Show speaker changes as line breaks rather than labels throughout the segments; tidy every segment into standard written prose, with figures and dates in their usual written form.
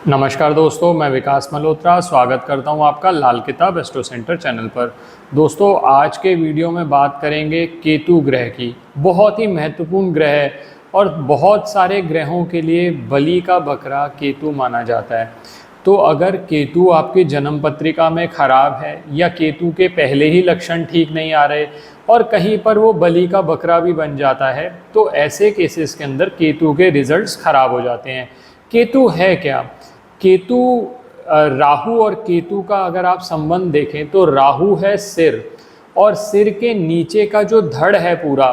नमस्कार दोस्तों, मैं विकास मल्होत्रा स्वागत करता हूं आपका लाल किताब एस्ट्रो सेंटर चैनल पर। दोस्तों, आज के वीडियो में बात करेंगे केतु ग्रह की। बहुत ही महत्वपूर्ण ग्रह है और बहुत सारे ग्रहों के लिए बलि का बकरा केतु माना जाता है। तो अगर केतु आपकी जन्म पत्रिका में खराब है या केतु के पहले ही लक्षण ठीक नहीं आ रहे और कहीं पर वो बलि का बकरा भी बन जाता है, तो ऐसे केसेस के अंदर केतु के रिजल्ट्स खराब हो जाते हैं। केतु है क्या? केतु राहु और केतु का अगर आप संबंध देखें तो राहु है सिर, और सिर के नीचे का जो धड़ है पूरा,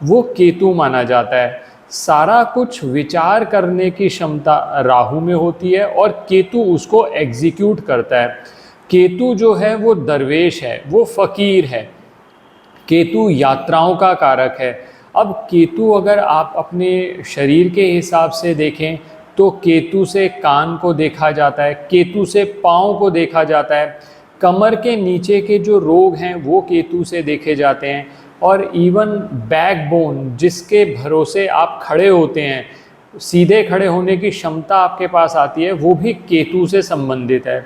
वो केतु माना जाता है। सारा कुछ विचार करने की क्षमता राहु में होती है और केतु उसको एग्जीक्यूट करता है। केतु जो है वो दरवेश है, वो फकीर है। केतु यात्राओं का कारक है। अब केतु अगर आप अपने शरीर के हिसाब से देखें तो केतु से कान को देखा जाता है, केतु से पाँव को देखा जाता है, कमर के नीचे के जो रोग हैं वो केतु से देखे जाते हैं, और इवन बैकबोन जिसके भरोसे आप खड़े होते हैं, सीधे खड़े होने की क्षमता आपके पास आती है, वो भी केतु से संबंधित है।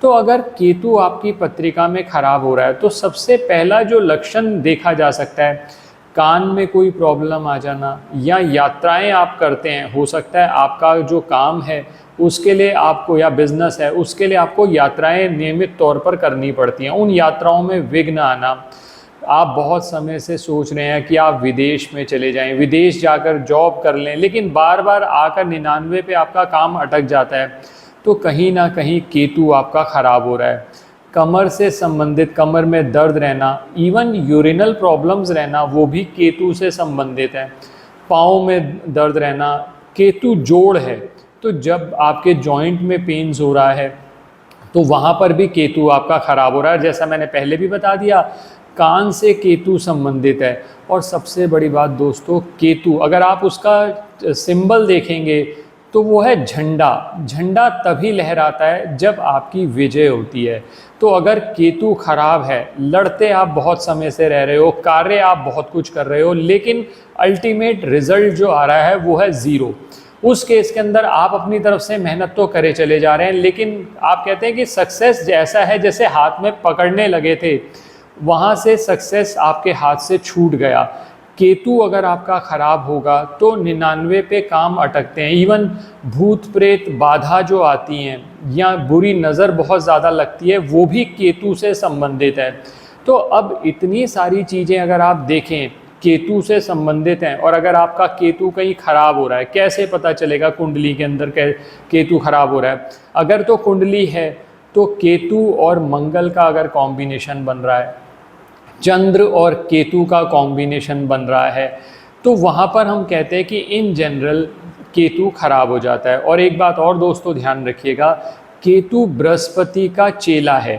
तो अगर केतु आपकी पत्रिका में खराब हो रहा है तो सबसे पहला जो लक्षण देखा जा सकता है, कान में कोई प्रॉब्लम आ जाना, या यात्राएं आप करते हैं, हो सकता है आपका जो काम है उसके लिए आपको, या बिजनेस है उसके लिए आपको यात्राएं नियमित तौर पर करनी पड़ती हैं। उन यात्राओं में विघ्न आना, आप बहुत समय से सोच रहे हैं कि आप विदेश में चले जाएं, विदेश जाकर जॉब कर लें, लेकिन बार बार आकर 99 पे आपका काम अटक जाता है, तो कहीं ना कहीं केतु आपका खराब हो रहा है। कमर से संबंधित, कमर में दर्द रहना, इवन यूरिनल प्रॉब्लम्स रहना, वो भी केतु से संबंधित है। पाँव में दर्द रहना, केतु जोड़ है, तो जब आपके जॉइंट में पेन्स हो रहा है तो वहाँ पर भी केतु आपका खराब हो रहा है। जैसा मैंने पहले भी बता दिया, कान से केतु संबंधित है। और सबसे बड़ी बात दोस्तों, केतु अगर आप उसका सिंबल देखेंगे तो वो है झंडा। झंडा तभी लहराता है जब आपकी विजय होती है। तो अगर केतु खराब है, लड़ते आप बहुत समय से रह रहे हो, कार्य आप बहुत कुछ कर रहे हो, लेकिन अल्टीमेट रिजल्ट जो आ रहा है वो है ज़ीरो, उस केस के अंदर आप अपनी तरफ से मेहनत तो करे चले जा रहे हैं, लेकिन आप कहते हैं कि सक्सेस जैसा है जैसे हाथ में पकड़ने लगे थे, वहाँ से सक्सेस आपके हाथ से छूट गया। केतु अगर आपका खराब होगा तो 99 पे काम अटकते हैं। इवन भूत प्रेत बाधा जो आती हैं या बुरी नज़र बहुत ज़्यादा लगती है, वो भी केतु से संबंधित है। तो अब इतनी सारी चीज़ें अगर आप देखें केतु से संबंधित हैं, और अगर आपका केतु कहीं खराब हो रहा है, कैसे पता चलेगा कुंडली के अंदर केतु खराब हो रहा है? अगर तो कुंडली है तो केतु और मंगल का अगर कॉम्बिनेशन बन रहा है, चंद्र और केतु का कॉम्बिनेशन बन रहा है, तो वहाँ पर हम कहते हैं कि इन जनरल केतु खराब हो जाता है। और एक बात और दोस्तों ध्यान रखिएगा, केतु बृहस्पति का चेला है,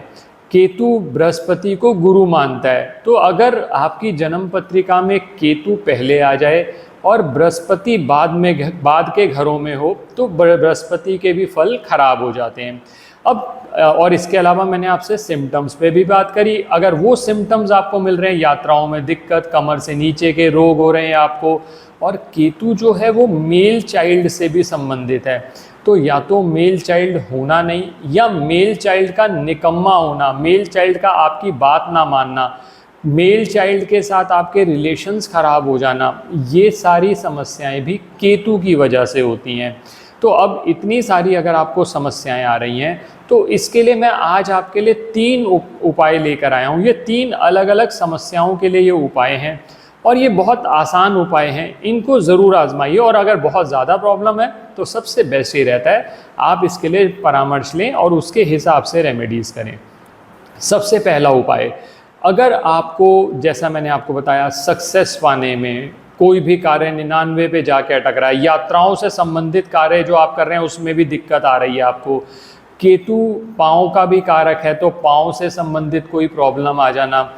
केतु बृहस्पति को गुरु मानता है। तो अगर आपकी जन्म पत्रिका में केतु पहले आ जाए और बृहस्पति बाद के घरों में हो, तो बृहस्पति के भी फल खराब हो जाते हैं। अब और इसके अलावा मैंने आपसे सिम्टम्स पे भी बात करी। अगर वो सिम्टम्स आपको मिल रहे हैं, यात्राओं में दिक्कत, कमर से नीचे के रोग हो रहे हैं आपको, और केतु जो है वो मेल चाइल्ड से भी संबंधित है, तो या तो मेल चाइल्ड होना नहीं, या मेल चाइल्ड का निकम्मा होना, मेल चाइल्ड का आपकी बात ना मानना, मेल चाइल्ड के साथ आपके रिलेशंस खराब हो जाना, ये सारी समस्याएं भी केतु की वजह से होती हैं। तो अब इतनी सारी अगर आपको समस्याएं आ रही हैं, तो इसके लिए मैं आज आपके लिए 3 उपाय लेकर आया हूँ। ये 3 अलग अलग समस्याओं के लिए ये उपाय हैं, और ये बहुत आसान उपाय हैं, इनको ज़रूर आजमाइए। और अगर बहुत ज़्यादा प्रॉब्लम है तो सबसे बेस्ट ये रहता है आप इसके लिए परामर्श लें और उसके हिसाब से रेमेडीज़ करें। सबसे पहला उपाय, अगर आपको, जैसा मैंने आपको बताया, सक्सेस पाने में कोई भी कार्य 99 पे जाके अटक रहा है, यात्राओं से संबंधित कार्य जो आप कर रहे हैं उसमें भी दिक्कत आ रही है आपको, केतु पाँव का भी कारक है तो पाँव से संबंधित कोई प्रॉब्लम आ जाना,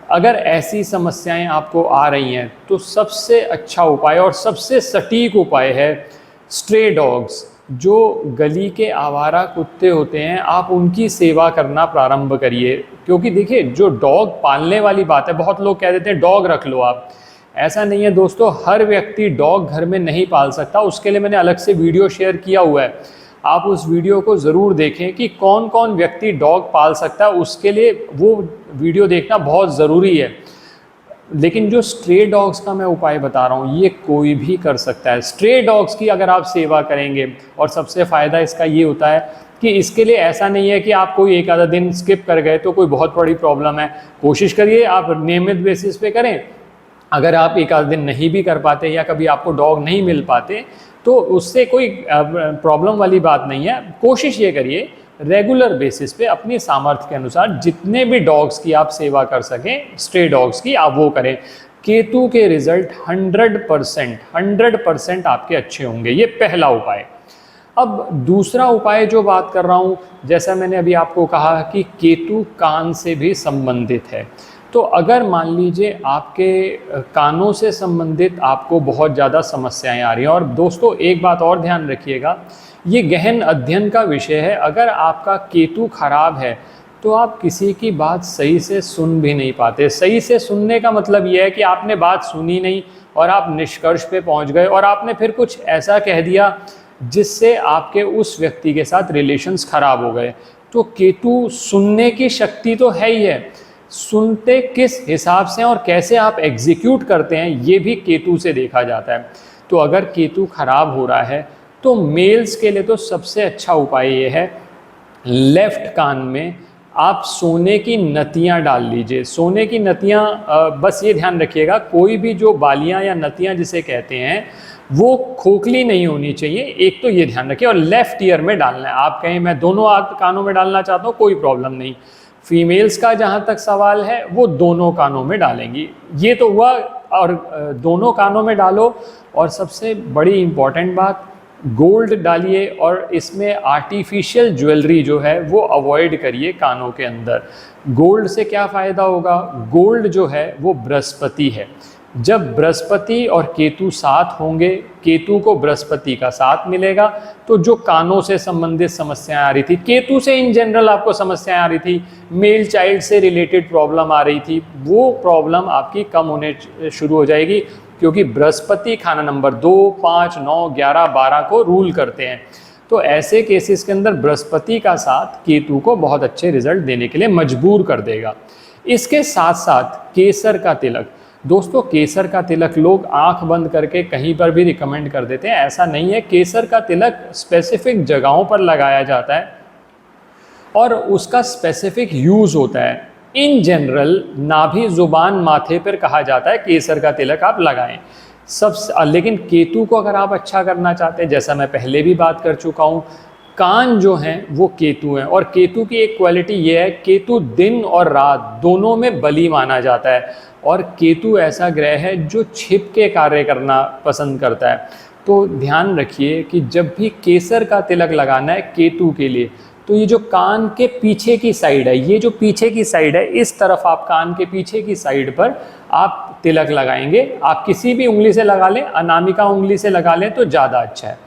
अगर ऐसी समस्याएं आपको आ रही हैं, तो सबसे अच्छा उपाय और सबसे सटीक उपाय है स्ट्रे डॉग्स। जो गली के आवारा कुत्ते होते हैं, आप उनकी सेवा करना प्रारंभ करिए। क्योंकि देखिए, जो डॉग पालने वाली बात है, बहुत लोग कह देते हैं डॉग रख लो आप, ऐसा नहीं है दोस्तों। हर व्यक्ति डॉग घर में नहीं पाल सकता, उसके लिए मैंने अलग से वीडियो शेयर किया हुआ है। आप उस वीडियो को ज़रूर देखें कि कौन कौन व्यक्ति डॉग पाल सकता है, उसके लिए वो वीडियो देखना बहुत ज़रूरी है। लेकिन जो स्ट्रे डॉग्स का मैं उपाय बता रहा हूँ, ये कोई भी कर सकता है। स्ट्रे डॉग्स की अगर आप सेवा करेंगे, और सबसे फ़ायदा इसका ये होता है कि इसके लिए ऐसा नहीं है कि आप कोई एक आधा दिन स्किप कर गए तो कोई बहुत बड़ी प्रॉब्लम है। कोशिश करिए आप नियमित बेसिस पे करें। अगर आप एक आध दिन नहीं भी कर पाते या कभी आपको डॉग नहीं मिल पाते तो उससे कोई प्रॉब्लम वाली बात नहीं है। कोशिश ये करिए रेगुलर बेसिस पे अपनी सामर्थ्य के अनुसार जितने भी डॉग्स की आप सेवा कर सकें, स्ट्रे डॉग्स की, आप वो करें। केतु के रिजल्ट 100% आपके अच्छे होंगे। ये पहला उपाय। अब दूसरा उपाय जो बात कर रहा हूँ, जैसा मैंने अभी आपको कहा कि केतु कान से भी संबंधित है। तो अगर मान लीजिए आपके कानों से संबंधित आपको बहुत ज़्यादा समस्याएं आ रही हैं, और दोस्तों एक बात और ध्यान रखिएगा, ये गहन अध्ययन का विषय है। अगर आपका केतु खराब है तो आप किसी की बात सही से सुन भी नहीं पाते। सही से सुनने का मतलब ये है कि आपने बात सुनी नहीं और आप निष्कर्ष पे पहुंच गए और आपने फिर कुछ ऐसा कह दिया जिससे आपके उस व्यक्ति के साथ रिलेशंस खराब हो गए। तो केतु सुनने की शक्ति तो है ही है, सुनते किस हिसाब से और कैसे आप एग्जीक्यूट करते हैं ये भी केतु से देखा जाता है। तो अगर केतु खराब हो रहा है तो मेल्स के लिए तो सबसे अच्छा उपाय ये है, लेफ्ट कान में आप सोने की नतियाँ डाल लीजिए। सोने की नतियाँ, बस ये ध्यान रखिएगा कोई भी जो बालियाँ या नतियाँ जिसे कहते हैं वो खोखली नहीं होनी चाहिए, एक तो ये ध्यान रखिए। और लेफ्ट ईयर में डालना है। आप कहें मैं दोनों कानों में डालना चाहता हूँ, कोई प्रॉब्लम नहीं। फीमेल्स का जहाँ तक सवाल है वो दोनों कानों में डालेंगी। ये तो हुआ, और दोनों कानों में डालो। और सबसे बड़ी इम्पॉर्टेंट बात, गोल्ड डालिए और इसमें आर्टिफिशियल ज्वेलरी जो है वो अवॉइड करिए कानों के अंदर। गोल्ड से क्या फ़ायदा होगा, गोल्ड जो है वो बृहस्पति है। जब बृहस्पति और केतु साथ होंगे, केतु को बृहस्पति का साथ मिलेगा, तो जो कानों से संबंधित समस्याएं आ रही थी, केतु से इन जनरल आपको समस्याएं आ रही थी, मेल चाइल्ड से रिलेटेड प्रॉब्लम आ रही थी, वो प्रॉब्लम आपकी कम होने शुरू हो जाएगी। क्योंकि बृहस्पति खाना नंबर 2, 5, 9, 11, 12 को रूल करते हैं। तो ऐसे केसेस के अंदर बृहस्पति का साथ केतु को बहुत अच्छे रिजल्ट देने के लिए मजबूर कर देगा। इसके साथ साथ केसर का तिलक। दोस्तों केसर का तिलक लोग आंख बंद करके कहीं पर भी रिकमेंड कर देते हैं, ऐसा नहीं है। केसर का तिलक स्पेसिफिक जगहों पर लगाया जाता है और उसका स्पेसिफिक यूज़ होता है। इन जनरल नाभि जुबान माथे पर कहा जाता है केसर का तिलक आप लगाएं। लेकिन केतु को अगर आप अच्छा करना चाहते हैं, जैसा मैं पहले भी बात कर चुका हूँ, कान जो हैं वो केतु हैं। और केतु की एक क्वालिटी ये है, केतु दिन और रात दोनों में बली माना जाता है। और केतु ऐसा ग्रह है जो छिप के कार्य करना पसंद करता है। तो ध्यान रखिए कि जब भी केसर का तिलक लगाना है केतु के लिए, तो ये जो कान के पीछे की साइड है, ये जो पीछे की साइड है, इस तरफ आप कान के पीछे की साइड पर आप तिलक लगाएंगे। आप किसी भी उंगली से लगा लें, अनामिका उंगली से लगा लें तो ज़्यादा अच्छा है।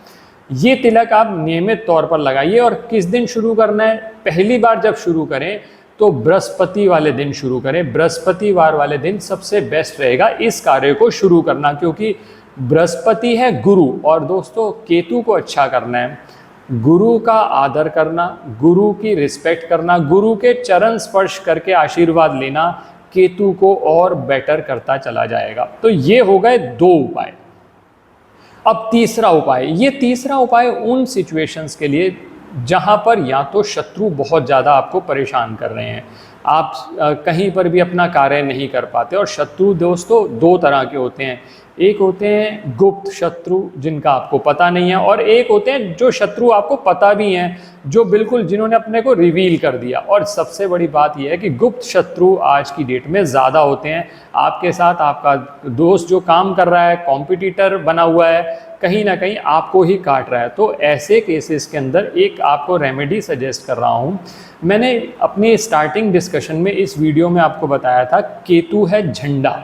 ये तिलक आप नियमित तौर पर लगाइए। और किस दिन शुरू करना है, पहली बार जब शुरू करें तो बृहस्पति वाले दिन शुरू करें। बृहस्पतिवार वाले दिन सबसे बेस्ट रहेगा इस कार्य को शुरू करना, क्योंकि बृहस्पति है गुरु। और दोस्तों केतु को अच्छा करना है, गुरु का आदर करना, गुरु की रिस्पेक्ट करना, गुरु के चरण स्पर्श करके आशीर्वाद लेना केतु को और बेटर करता चला जाएगा। तो ये हो गए 2 उपाय। अब तीसरा उपाय, ये तीसरा उपाय उन सिचुएशंस के लिए जहाँ पर या तो शत्रु बहुत ज़्यादा आपको परेशान कर रहे हैं, आप कहीं पर भी अपना कार्य नहीं कर पाते। और शत्रु दोस्तों 2 तरह के होते हैं, एक होते हैं गुप्त शत्रु जिनका आपको पता नहीं है, और एक होते हैं जो शत्रु आपको पता भी हैं, जो बिल्कुल जिन्होंने अपने को रिवील कर दिया। और सबसे बड़ी बात यह है कि गुप्त शत्रु आज की डेट में ज़्यादा होते हैं। आपके साथ आपका दोस्त जो काम कर रहा है, कॉम्पिटिटर बना हुआ है, कहीं ना कहीं आपको ही काट रहा है। तो ऐसे केसेस के अंदर एक आपको रेमेडी सजेस्ट कर रहा हूँ। मैंने अपनी स्टार्टिंग डिस्कशन में इस वीडियो में आपको बताया था, केतु है झंडा,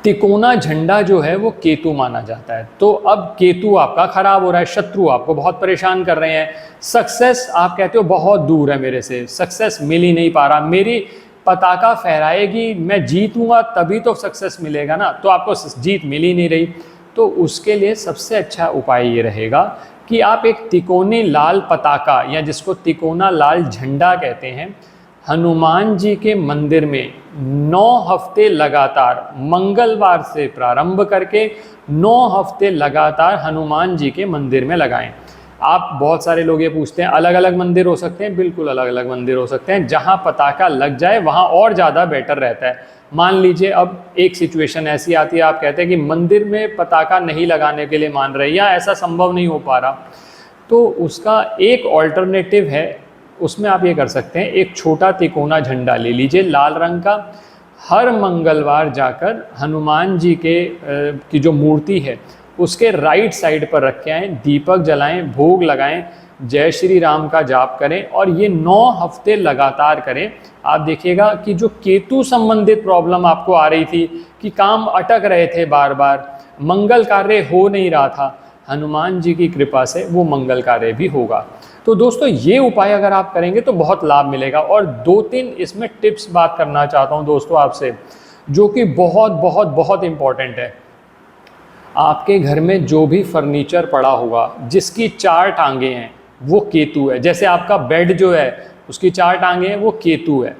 तिकोना झंडा जो है वो केतु माना जाता है। तो अब केतु आपका खराब हो रहा है, शत्रु आपको बहुत परेशान कर रहे हैं, सक्सेस आप कहते हो बहुत दूर है मेरे से, सक्सेस मिल ही नहीं पा रहा, मेरी पताका फहराएगी, मैं जीतूंगा तभी तो सक्सेस मिलेगा ना, तो आपको जीत मिल ही नहीं रही। तो उसके लिए सबसे अच्छा उपाय ये रहेगा कि आप एक तिकोनी लाल पताका या जिसको तिकोना लाल झंडा कहते हैं, हनुमान जी के मंदिर में 9 हफ्ते लगातार मंगलवार से प्रारंभ करके 9 हफ्ते लगातार हनुमान जी के मंदिर में लगाएं। आप बहुत सारे लोग ये पूछते हैं अलग अलग मंदिर हो सकते हैं, बिल्कुल अलग अलग मंदिर हो सकते हैं, जहां पताका लग जाए वहां और ज़्यादा बेटर रहता है। मान लीजिए अब एक सिचुएशन ऐसी आती है, आप कहते हैं कि मंदिर में पताका नहीं लगाने के लिए मान रहे या ऐसा संभव नहीं हो पा रहा, तो उसका एक ऑल्टरनेटिव है, उसमें आप ये कर सकते हैं, एक छोटा तिकोना झंडा ले लीजिए लाल रंग का, हर मंगलवार जाकर हनुमान जी की जो मूर्ति है उसके राइट साइड पर रख के आएँ, दीपक जलाएं, भोग लगाएं, जय श्री राम का जाप करें और ये 9 हफ्ते लगातार करें। आप देखिएगा कि जो केतु संबंधित प्रॉब्लम आपको आ रही थी कि काम अटक रहे थे, बार बार मंगल कार्य हो नहीं रहा था, हनुमान जी की कृपा से वो मंगल कार्य भी होगा। तो दोस्तों ये उपाय अगर आप करेंगे तो बहुत लाभ मिलेगा। और 2-3 इसमें टिप्स बात करना चाहता हूँ दोस्तों आपसे, जो कि बहुत बहुत बहुत इम्पॉर्टेंट है। आपके घर में जो भी फर्नीचर पड़ा होगा जिसकी 4 टांगें हैं वो केतु है। जैसे आपका बेड जो है उसकी 4 टांगें हैं, वो केतु है।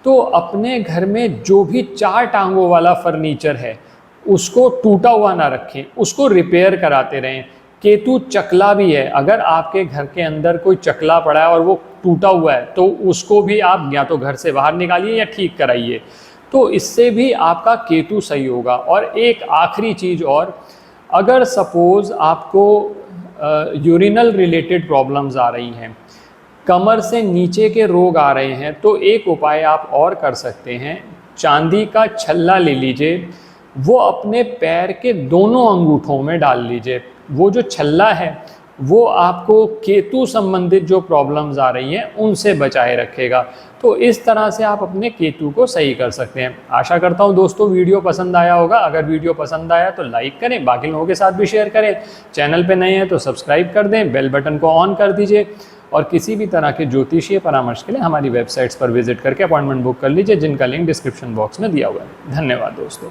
तो अपने घर में जो भी 4 टांगों वाला फर्नीचर है उसको टूटा हुआ ना रखें, उसको रिपेयर कराते रहें। केतु चकला भी है, अगर आपके घर के अंदर कोई चकला पड़ा है और वो टूटा हुआ है तो उसको भी आप या तो घर से बाहर निकालिए या ठीक कराइए, तो इससे भी आपका केतु सही होगा। और एक आखिरी चीज़ और, अगर सपोज़ आपको यूरिनल रिलेटेड प्रॉब्लम्स आ रही हैं, कमर से नीचे के रोग आ रहे हैं, तो एक उपाय आप और कर सकते हैं, चांदी का छल्ला ले लीजिए, वो अपने पैर के दोनों अंगूठों में डाल लीजिए। वो जो छल्ला है वो आपको केतु संबंधित जो प्रॉब्लम्स आ रही हैं उनसे बचाए रखेगा। तो इस तरह से आप अपने केतु को सही कर सकते हैं। आशा करता हूं दोस्तों वीडियो पसंद आया होगा। अगर वीडियो पसंद आया तो लाइक करें, बाकी लोगों के साथ भी शेयर करें। चैनल पे नए हैं तो सब्सक्राइब कर दें, बेल बटन को ऑन कर दीजिए और किसी भी तरह के ज्योतिषीय परामर्श के लिए हमारी वेबसाइट्स पर विजिट करके अपॉइंटमेंट बुक कर लीजिए, जिनका लिंक डिस्क्रिप्शन बॉक्स में दिया हुआ है। धन्यवाद दोस्तों।